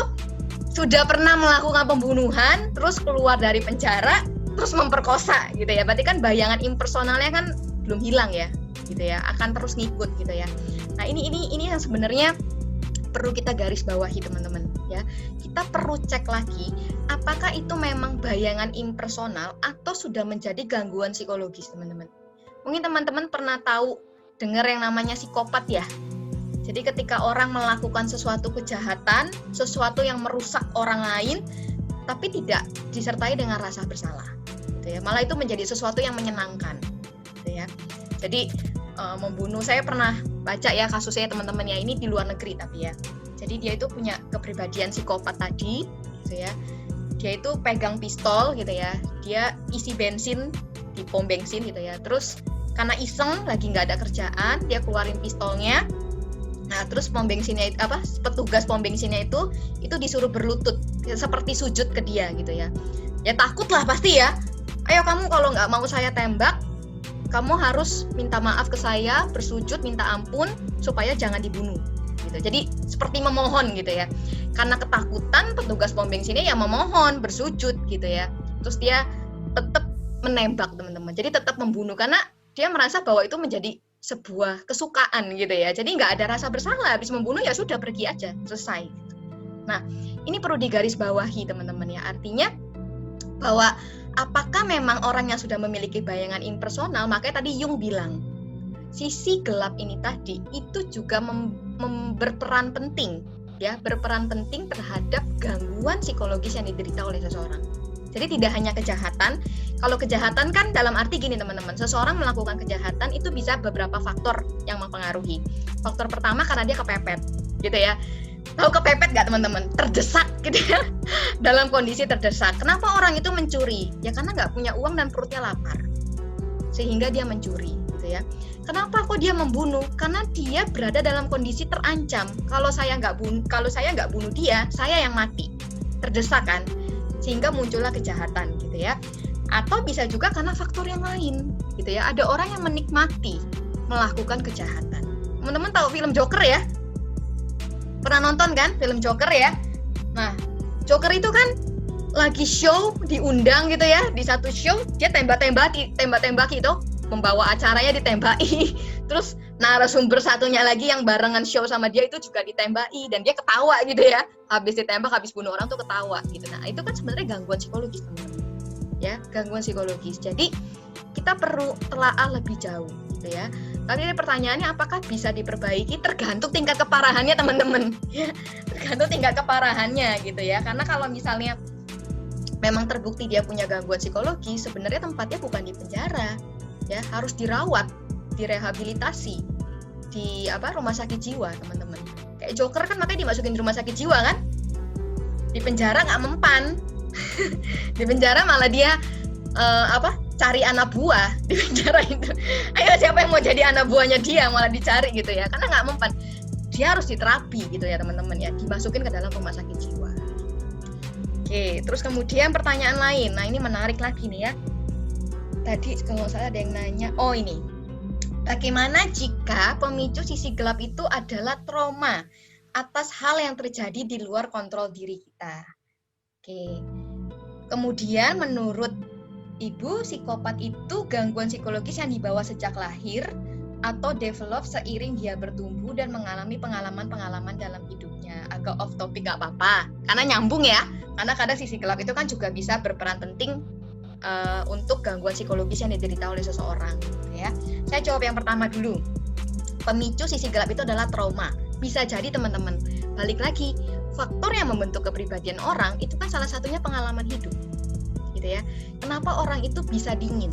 sudah pernah melakukan pembunuhan, terus keluar dari penjara, terus memperkosa gitu ya. Berarti kan bayangan impersonalnya kan belum hilang ya, gitu ya. Akan terus ngikut gitu ya. Nah, ini yang sebenarnya perlu kita garis bawahi teman-teman ya. Kita perlu cek lagi apakah itu memang bayangan impersonal atau sudah menjadi gangguan psikologis teman-teman. Mungkin teman-teman pernah tahu dengar yang namanya psikopat ya. Jadi ketika orang melakukan sesuatu kejahatan, sesuatu yang merusak orang lain, tapi tidak disertai dengan rasa bersalah, gitu ya. Malah itu menjadi sesuatu yang menyenangkan, gitu ya. Jadi membunuh, saya pernah baca ya kasusnya teman-teman ya, ini di luar negeri tapi ya. Jadi dia itu punya kepribadian psikopat tadi, gitu ya. Dia itu pegang pistol, gitu ya. Dia isi bensin di pom bensin, gitu ya. Terus karena iseng lagi nggak ada kerjaan, dia keluarin pistolnya. Nah, terus pom bensinnya petugas pom bensinnya itu disuruh berlutut seperti sujud ke dia gitu ya. Ya takut lah pasti ya. Ayo kamu kalau nggak mau saya tembak, kamu harus minta maaf ke saya, bersujud minta ampun supaya jangan dibunuh gitu. Jadi seperti memohon gitu ya. Karena ketakutan, petugas pom bensinnya yang memohon, bersujud gitu ya. Terus dia tetap menembak teman-teman. Jadi tetap membunuh karena dia merasa bahwa itu menjadi sebuah kesukaan gitu ya. Jadi nggak ada rasa bersalah, habis membunuh ya sudah pergi aja, selesai. Nah, ini perlu digarisbawahi teman-teman ya. Artinya bahwa apakah memang orang yang sudah memiliki bayangan impersonal, makanya tadi Jung bilang, sisi gelap ini tadi itu juga berperan penting ya, berperan penting terhadap gangguan psikologis yang diderita oleh seseorang. Jadi tidak hanya kejahatan. Kalau kejahatan kan dalam arti gini teman-teman, seseorang melakukan kejahatan itu bisa beberapa faktor yang mempengaruhi. Faktor pertama karena dia kepepet, gitu ya. Tahu kepepet nggak teman-teman? Terdesak, gitu ya. Dalam kondisi terdesak. Kenapa orang itu mencuri? Ya karena nggak punya uang dan perutnya lapar, sehingga dia mencuri, gitu ya. Kenapa kok dia membunuh? Karena dia berada dalam kondisi terancam. Kalau saya nggak bunuh dia, saya yang mati. Terdesak kan? Sehingga muncullah kejahatan gitu ya. Atau bisa juga karena faktor yang lain gitu ya. Ada orang yang menikmati melakukan kejahatan. Teman-teman tahu film Joker ya? Pernah nonton kan film Joker ya? Nah, Joker itu kan lagi show, diundang gitu ya, di satu show dia tembak-tembaki itu, membawa acaranya ditembaki. Terus narasumber satunya lagi yang barengan show sama dia itu juga ditembaki dan dia ketawa gitu ya. Habis ditembak, habis bunuh orang tuh ketawa gitu. Nah, itu kan sebenarnya gangguan psikologis teman-teman. Ya, gangguan psikologis. Jadi kita perlu telaah lebih jauh gitu ya. Tapi pertanyaannya apakah bisa diperbaiki? Tergantung tingkat keparahannya teman-teman. Ya, tergantung tingkat keparahannya gitu ya. Karena kalau misalnya memang terbukti dia punya gangguan psikologi, sebenarnya tempatnya bukan di penjara. Ya, harus dirawat, direhabilitasi di rumah sakit jiwa teman-teman. Kayak Joker kan makanya dimasukin di rumah sakit jiwa kan, di penjara nggak mempan. Di penjara malah dia cari anak buah di penjara itu. Ayo siapa yang mau jadi anak buahnya dia, malah dicari gitu ya, karena nggak mempan. Dia harus diterapi gitu ya teman-teman ya, dimasukin ke dalam rumah sakit jiwa. Oke, terus kemudian pertanyaan lain. Nah, ini menarik lagi nih ya. Tadi kalau saya ada yang nanya, ini. Bagaimana jika pemicu sisi gelap itu adalah trauma atas hal yang terjadi di luar kontrol diri kita? Oke. Kemudian menurut Ibu, psikopat itu gangguan psikologis yang dibawa sejak lahir atau develop seiring dia bertumbuh dan mengalami pengalaman-pengalaman dalam hidupnya. Agak off topic gak apa-apa, karena nyambung ya. Karena kadang sisi gelap itu kan juga bisa berperan penting untuk gangguan psikologis yang diderita oleh seseorang. Ya, saya jawab yang pertama dulu. Pemicu sisi gelap itu adalah trauma. Bisa jadi teman-teman, balik lagi, faktor yang membentuk kepribadian orang itu kan salah satunya pengalaman hidup. Ya. Kenapa orang itu bisa dingin?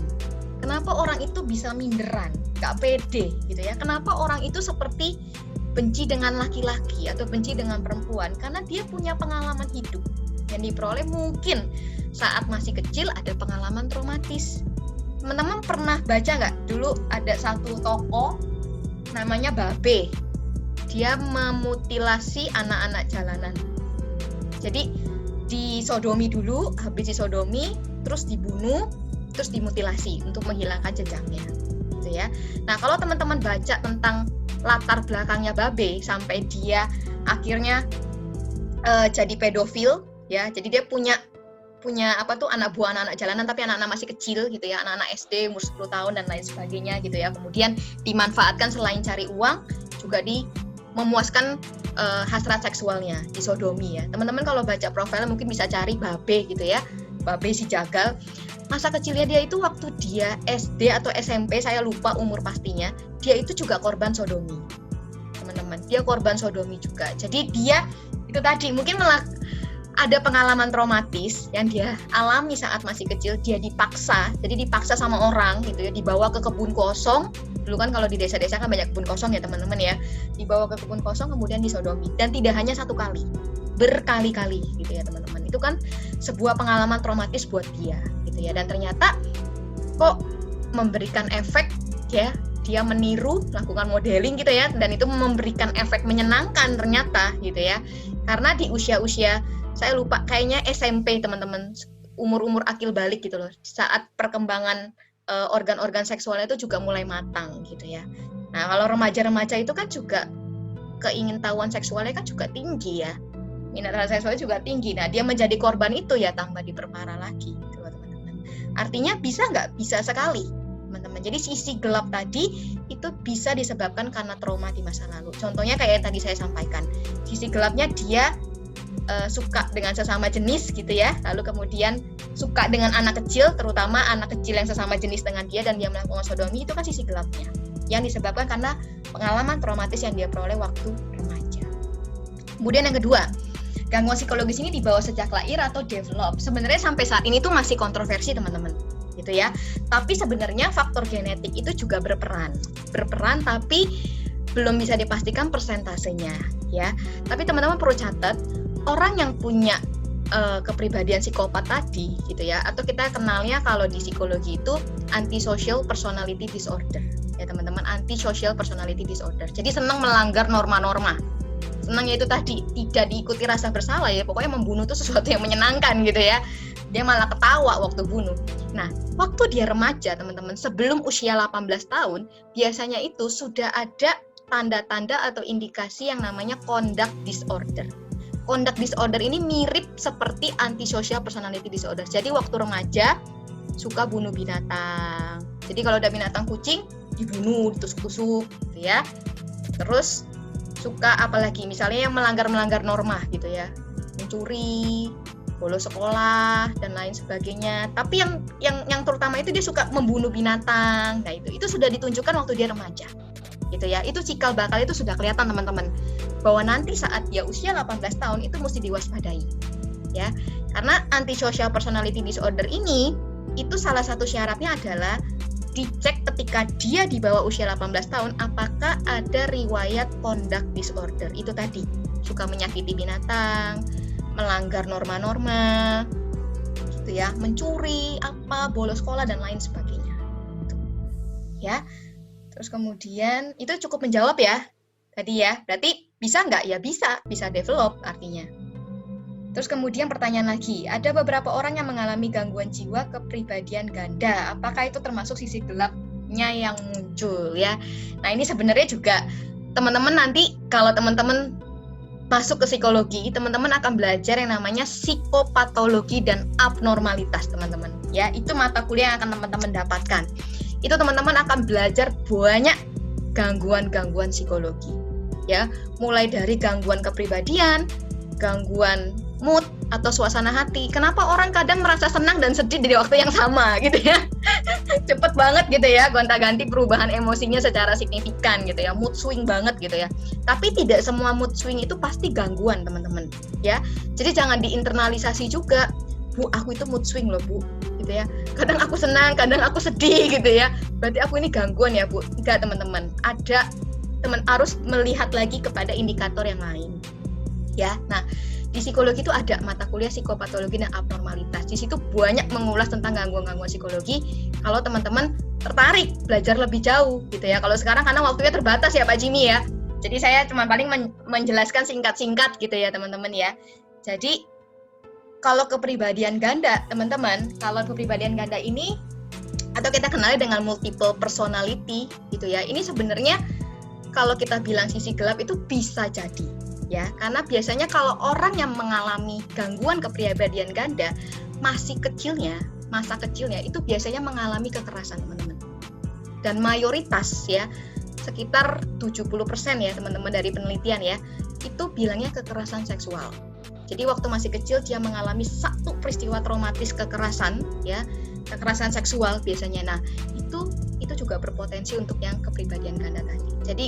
Kenapa orang itu bisa minderan, gak pede gitu ya? Kenapa orang itu seperti benci dengan laki-laki atau benci dengan perempuan? Karena dia punya pengalaman hidup yang diperoleh mungkin saat masih kecil ada pengalaman traumatis. Teman-teman pernah baca nggak? Dulu ada satu tokoh namanya Babe. Dia memutilasi anak-anak jalanan. Jadi disodomi dulu, habis disodomi, terus dibunuh, terus dimutilasi untuk menghilangkan jejaknya, gitu ya. Nah, kalau teman-teman baca tentang latar belakangnya Babe sampai dia akhirnya jadi pedofil, ya. Jadi dia punya anak buah anak-anak jalanan, tapi anak-anak masih kecil, gitu ya, anak-anak SD umur 10 tahun dan lain sebagainya, gitu ya. Kemudian dimanfaatkan selain cari uang, juga memuaskan hasrat seksualnya, disodomi ya. Teman-teman kalau baca profilnya mungkin bisa cari Babe gitu ya. Babe si jagal. Masa kecilnya dia itu waktu dia SD atau SMP, saya lupa umur pastinya, dia itu juga korban sodomi. Teman-teman, dia korban sodomi juga. Jadi dia itu tadi mungkin ada pengalaman traumatis yang dia alami saat masih kecil, dia dipaksa sama orang gitu ya, dibawa ke kebun kosong. Dulu kan kalau di desa-desa kan banyak kebun kosong ya teman-teman ya, dibawa ke kebun kosong kemudian disodomi, dan tidak hanya satu kali, berkali-kali gitu ya teman-teman. Itu kan sebuah pengalaman traumatis buat dia gitu ya, dan ternyata kok memberikan efek ya, dia meniru, melakukan modeling gitu ya, dan itu memberikan efek menyenangkan ternyata gitu ya. Karena di usia-usia, saya lupa, kayaknya SMP teman-teman, umur-umur akil balik gitu loh, saat perkembangan organ-organ seksualnya itu juga mulai matang gitu ya. Nah, kalau remaja-remaja itu kan juga keingintahuan seksualnya kan juga tinggi ya, minat seksualnya juga tinggi. Nah, dia menjadi korban itu ya, tambah diperparah lagi gitu loh teman-teman. Artinya bisa nggak? Bisa sekali teman-teman. Jadi sisi gelap tadi itu bisa disebabkan karena trauma di masa lalu. Contohnya kayak yang tadi saya sampaikan, sisi gelapnya dia suka dengan sesama jenis gitu ya, lalu kemudian suka dengan anak kecil, terutama anak kecil yang sesama jenis dengan dia, dan dia melakukan sodomi. Itu kan sisi gelapnya yang disebabkan karena pengalaman traumatis yang dia peroleh waktu remaja. Kemudian yang kedua, gangguan psikologis ini dibawa sejak lahir atau develop. Sebenarnya sampai saat ini tuh masih kontroversi teman-teman gitu ya, tapi sebenarnya faktor genetik itu juga berperan tapi belum bisa dipastikan persentasenya ya. Tapi teman-teman perlu catat, orang yang punya kepribadian psikopat tadi gitu ya, atau kita kenalnya kalau di psikologi itu antisocial personality disorder ya teman-teman, antisocial personality disorder. Jadi senang melanggar norma-norma, senangnya itu tadi tidak diikuti rasa bersalah ya, pokoknya membunuh itu sesuatu yang menyenangkan gitu ya, dia malah ketawa waktu bunuh. Nah, waktu dia remaja teman-teman, sebelum usia 18 tahun biasanya itu sudah ada tanda-tanda atau indikasi yang namanya conduct disorder. Conduct disorder ini mirip seperti antisocial personality disorder. Jadi waktu remaja suka bunuh binatang. Jadi kalau ada binatang kucing dibunuh, ditusuk-tusuk gitu ya. Terus suka apalagi misalnya yang melanggar norma gitu ya. Mencuri, bolos sekolah dan lain sebagainya. Tapi yang terutama itu dia suka membunuh binatang. Nah, itu sudah ditunjukkan waktu dia remaja. Gitu ya. Itu cikal bakal itu sudah kelihatan teman-teman, bahwa nanti saat dia usia 18 tahun itu mesti diwaspadai ya. Karena antisocial personality disorder ini itu salah satu syaratnya adalah dicek ketika dia di bawah usia 18 tahun apakah ada riwayat conduct disorder. Itu tadi, suka menyakiti binatang, melanggar norma-norma gitu ya, mencuri, bolos sekolah dan lain sebagainya. Gitu. Ya. Terus kemudian itu cukup menjawab ya tadi ya. Berarti bisa nggak? Ya bisa develop artinya. Terus kemudian pertanyaan lagi, ada beberapa orang yang mengalami gangguan jiwa kepribadian ganda. Apakah itu termasuk sisi gelapnya yang muncul ya? Nah, ini sebenarnya juga teman-teman nanti kalau teman-teman masuk ke psikologi, teman-teman akan belajar yang namanya psikopatologi dan abnormalitas, teman-teman. Ya, itu mata kuliah yang akan teman-teman dapatkan. Itu teman-teman akan belajar banyak gangguan-gangguan psikologi. Ya, mulai dari gangguan kepribadian, gangguan mood atau suasana hati. Kenapa orang kadang merasa senang dan sedih di waktu yang sama gitu ya? Cepet banget gitu ya, gonta-ganti perubahan emosinya secara signifikan gitu ya, mood swing banget gitu ya. Tapi tidak semua mood swing itu pasti gangguan, teman-teman ya. Jadi jangan diinternalisasi juga. Bu, aku itu mood swing loh, Bu, gitu ya. Kadang aku senang, kadang aku sedih gitu ya. Berarti aku ini gangguan ya, Bu? Enggak, teman-teman. Harus melihat lagi kepada indikator yang lain. Ya. Nah, di psikologi itu ada mata kuliah psikopatologi dan abnormalitas. Di situ banyak mengulas tentang gangguan-gangguan psikologi. Kalau teman-teman tertarik belajar lebih jauh gitu ya. Kalau sekarang karena waktunya terbatas ya Pak Jimmy ya. Jadi saya cuma paling menjelaskan singkat-singkat gitu ya teman-teman ya. Jadi kalau kepribadian ganda, teman-teman, kalau kepribadian ganda ini atau kita kenali dengan multiple personality gitu ya. Ini sebenarnya kalau kita bilang sisi gelap itu bisa jadi. Ya, karena biasanya kalau orang yang mengalami gangguan kepribadian ganda masa kecilnya itu biasanya mengalami kekerasan, teman-teman. Dan mayoritas ya, sekitar 70% ya teman-teman dari penelitian ya, itu bilangnya kekerasan seksual. Jadi waktu masih kecil dia mengalami satu peristiwa traumatis kekerasan ya, kekerasan seksual biasanya. Nah, itu juga berpotensi untuk yang kepribadian ganda tadi. Jadi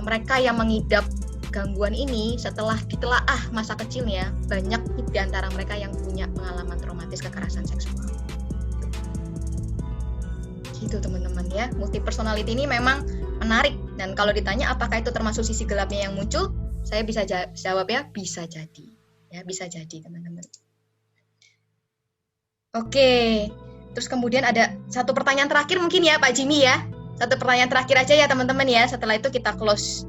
mereka yang mengidap gangguan ini setelah ditelaah masa kecilnya, banyak di antara mereka yang punya pengalaman traumatis kekerasan seksual. Gitu teman-teman ya. Multi personality ini memang menarik, dan kalau ditanya apakah itu termasuk sisi gelapnya yang muncul, saya bisa jawab ya, bisa jadi. Ya, bisa jadi teman-teman. Oke. Terus kemudian ada satu pertanyaan terakhir mungkin ya Pak Jimmy ya. Satu pertanyaan terakhir aja ya teman-teman ya, setelah itu kita close.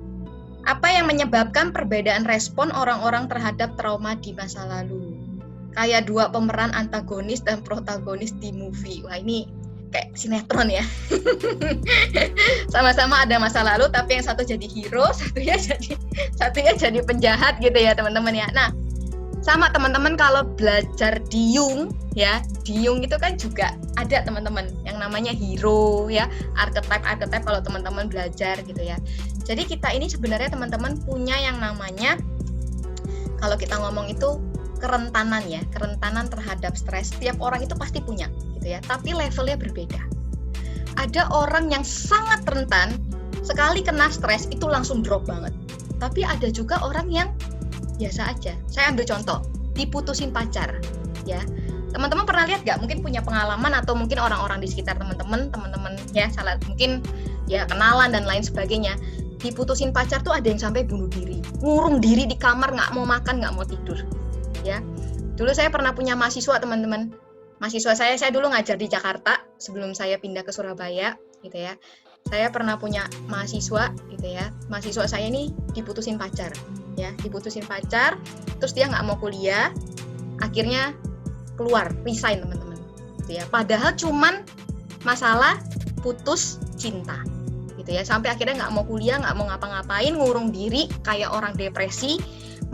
Apa yang menyebabkan perbedaan respon orang-orang terhadap trauma di masa lalu? Kayak dua pemeran antagonis dan protagonis di movie. Wah, ini kayak sinetron ya. Sama-sama ada masa lalu, tapi yang satu jadi hero, satunya jadi penjahat gitu ya teman-teman ya. Nah, sama teman-teman kalau belajar di Jung ya, di Jung itu kan juga ada teman-teman yang namanya hero ya, archetype kalau teman-teman belajar gitu ya. Jadi kita ini sebenarnya teman-teman punya yang namanya, kalau kita ngomong itu kerentanan ya, kerentanan terhadap stres. Setiap orang itu pasti punya gitu ya, tapi levelnya berbeda. Ada orang yang sangat rentan, sekali kena stres itu langsung drop banget. Tapi ada juga orang yang biasa aja. Saya ambil contoh, diputusin pacar ya. Teman-teman pernah lihat nggak? Mungkin punya pengalaman atau mungkin orang-orang di sekitar teman-teman ya, salah mungkin ya kenalan dan lain sebagainya. Diputusin pacar tuh ada yang sampai bunuh diri, ngurung diri di kamar, nggak mau makan, nggak mau tidur ya. Dulu saya pernah punya mahasiswa teman-teman. Mahasiswa saya dulu ngajar di Jakarta sebelum saya pindah ke Surabaya gitu ya. Saya pernah punya mahasiswa gitu ya. Mahasiswa saya ini diputusin pacar ya, diputusin pacar, terus dia nggak mau kuliah, akhirnya keluar, resign teman-teman gitu ya. Padahal cuman masalah putus cinta gitu ya, sampai akhirnya nggak mau kuliah, nggak mau ngapa-ngapain, ngurung diri kayak orang depresi.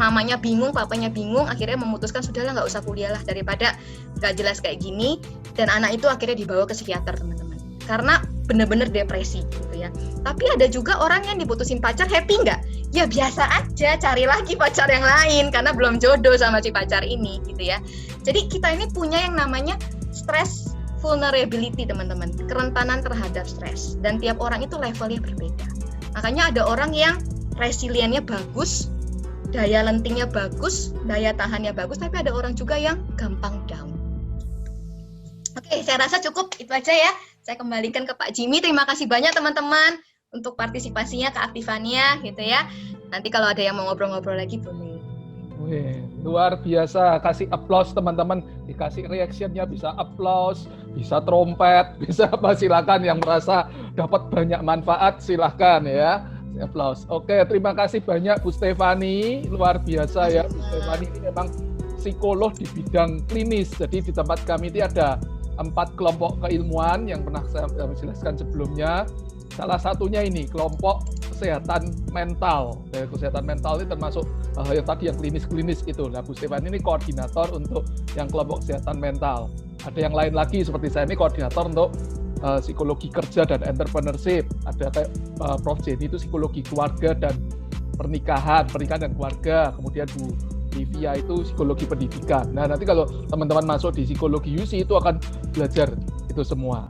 Mamanya bingung, papanya bingung, akhirnya memutuskan sudahlah nggak usah kuliah lah daripada nggak jelas kayak gini. Dan anak itu akhirnya dibawa ke psikiater teman-teman, karena bener-bener depresi gitu ya. Tapi ada juga orang yang diputusin pacar happy nggak? Ya biasa aja, cari lagi pacar yang lain karena belum jodoh sama si pacar ini gitu ya. Jadi kita ini punya yang namanya stress vulnerability teman-teman, kerentanan terhadap stres, dan tiap orang itu levelnya berbeda. Makanya ada orang yang resiliennya bagus, daya lentingnya bagus, daya tahannya bagus, tapi ada orang juga yang gampang down. Oke, saya rasa cukup itu aja ya. Saya kembalikan ke Pak Jimmy. Terima kasih banyak teman-teman untuk partisipasinya, keaktifannya gitu ya. Nanti kalau ada yang mau ngobrol-ngobrol lagi boleh. Wih, luar biasa. Kasih applause teman-teman. Dikasih reaction-nya, bisa applause, bisa trompet, bisa apa, silakan. Yang merasa dapat banyak manfaat silahkan ya. Applause. Oke, terima kasih banyak Bu Stefani. Luar biasa ya. Bu Stefani ini memang psikolog di bidang klinis. Jadi di tempat kami ini ada 4 kelompok keilmuan yang pernah saya jelaskan sebelumnya. Salah satunya ini kelompok kesehatan mental. Kesehatan mental ini termasuk yang tadi yang klinis-klinis itu. Nah, Bu Stefani ini koordinator untuk yang kelompok kesehatan mental. Ada yang lain lagi seperti saya ini koordinator untuk psikologi kerja dan entrepreneurship. Ada kayak Prof. Jenny itu psikologi keluarga dan pernikahan dan keluarga. Kemudian Bu Livia itu psikologi pendidikan. Nah, nanti kalau teman-teman masuk di psikologi UC itu akan belajar itu semua.